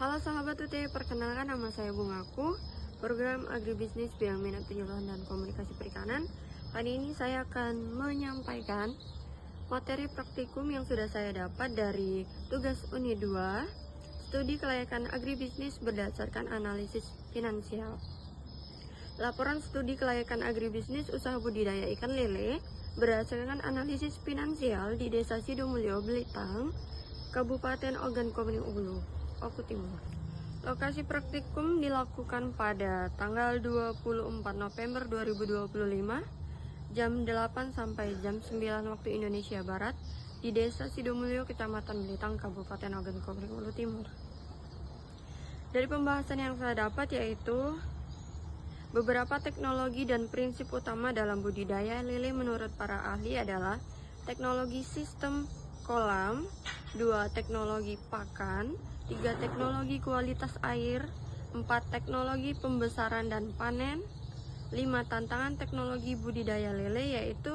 Halo sahabat UT, perkenalkan nama saya Bungaku, program agribisnis bidang minat penyuluhan dan komunikasi perikanan. Kali ini saya akan menyampaikan materi praktikum yang sudah saya dapat dari tugas Unit 2, studi kelayakan agribisnis berdasarkan analisis finansial. Laporan studi kelayakan agribisnis usaha budidaya ikan lele berdasarkan analisis finansial di Desa Sidomulyo, Belitang, Kabupaten Ogan Komering Ulu, Oku Timur. Lokasi praktikum dilakukan pada tanggal 24 November 2025 jam 8 sampai jam 9 waktu Indonesia Barat di Desa Sidomulyo, Kecamatan Belitang, Kabupaten Ogan Komering Ulu Timur. Dari pembahasan yang saya dapat yaitu beberapa teknologi dan prinsip utama dalam budidaya lele menurut para ahli adalah teknologi sistem kolam, 2 teknologi pakan, 3 teknologi kualitas air, 4 teknologi pembesaran dan panen, 5 tantangan teknologi budidaya lele yaitu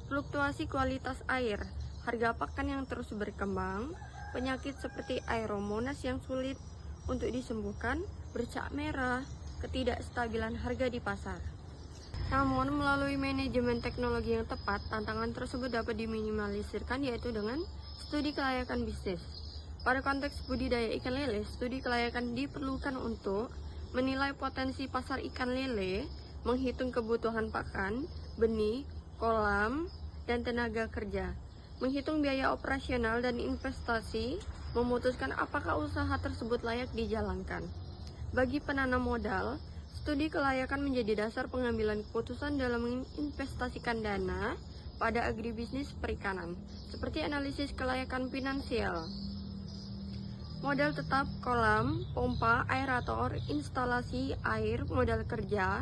fluktuasi kualitas air, harga pakan yang terus berkembang, penyakit seperti aeromonas yang sulit untuk disembuhkan, bercak merah, ketidakstabilan harga di pasar. Namun, melalui manajemen teknologi yang tepat, tantangan tersebut dapat diminimalisirkan yaitu dengan studi kelayakan bisnis. Pada konteks budidaya ikan lele, studi kelayakan diperlukan untuk menilai potensi pasar ikan lele, menghitung kebutuhan pakan, benih, kolam, dan tenaga kerja, menghitung biaya operasional dan investasi, memutuskan apakah usaha tersebut layak dijalankan. Bagi penanam modal, studi kelayakan menjadi dasar pengambilan keputusan dalam menginvestasikan dana pada agribisnis perikanan, seperti analisis kelayakan finansial, modal tetap, kolam, pompa, aerator, instalasi air, modal kerja,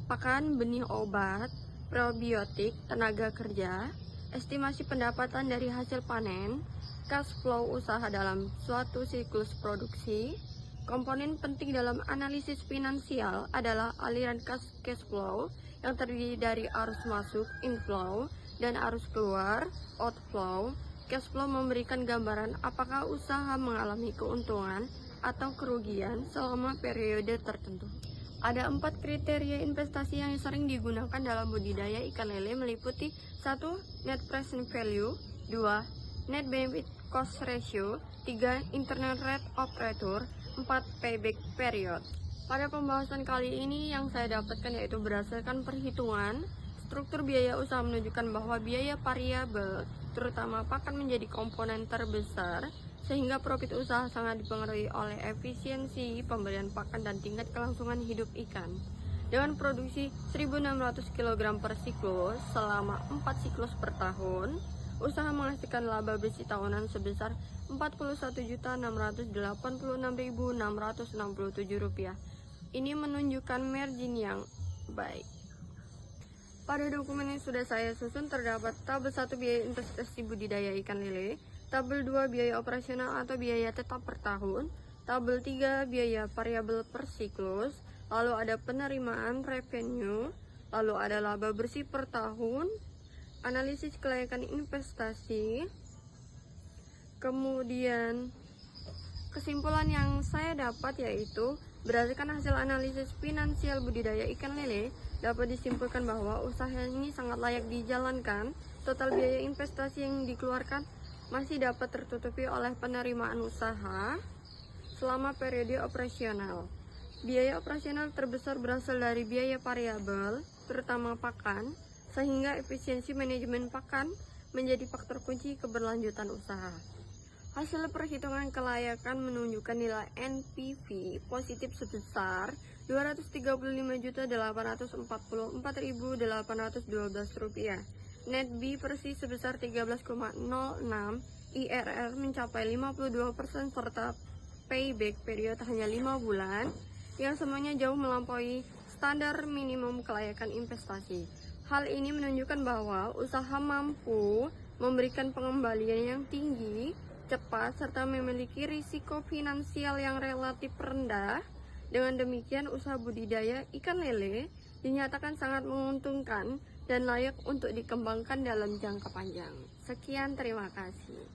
pakan, benih obat, probiotik, tenaga kerja, estimasi pendapatan dari hasil panen, cash flow usaha dalam suatu siklus produksi. Komponen penting dalam analisis finansial adalah aliran cash flow yang terdiri dari arus masuk inflow dan arus keluar outflow. Cash flow memberikan gambaran apakah usaha mengalami keuntungan atau kerugian selama periode tertentu. Ada 4 kriteria investasi yang sering digunakan dalam budidaya ikan lele meliputi 1. Net present value, 2. Net benefit cost ratio, 3. Internal rate of return, 4. Payback period. Pada pembahasan kali ini yang saya dapatkan yaitu berdasarkan perhitungan struktur biaya usaha menunjukkan bahwa biaya variabel terutama pakan menjadi komponen terbesar sehingga profit usaha sangat dipengaruhi oleh efisiensi pemberian pakan dan tingkat kelangsungan hidup ikan. Dengan produksi 1.600 kg per siklus selama 4 siklus per tahun, usaha menghasilkan laba bersih tahunan sebesar Rp41.686.667. Ini menunjukkan margin yang baik. Pada dokumen yang sudah saya susun terdapat tabel 1 biaya investasi budidaya ikan lele, tabel 2 biaya operasional atau biaya tetap per tahun, tabel 3 biaya variabel per siklus, lalu ada penerimaan revenue, lalu ada laba bersih per tahun, analisis kelayakan investasi, kemudian kesimpulan yang saya dapat yaitu berdasarkan hasil analisis finansial budidaya ikan lele dapat disimpulkan bahwa usaha ini sangat layak dijalankan. Total biaya investasi yang dikeluarkan masih dapat tertutupi oleh penerimaan usaha selama periode operasional. Biaya operasional terbesar berasal dari biaya variabel, terutama pakan, sehingga efisiensi manajemen pakan menjadi faktor kunci keberlanjutan usaha. Hasil perhitungan kelayakan menunjukkan nilai NPV positif sebesar Rp213.844.812. Net B bersih sebesar 13,06, IRR mencapai 52% serta payback period hanya 5 bulan, yang semuanya jauh melampaui standar minimum kelayakan investasi. Hal ini menunjukkan bahwa usaha mampu memberikan pengembalian yang tinggi, cepat, serta memiliki risiko finansial yang relatif rendah. Dengan demikian, usaha budidaya ikan lele dinyatakan sangat menguntungkan dan layak untuk dikembangkan dalam jangka panjang. Sekian, terima kasih.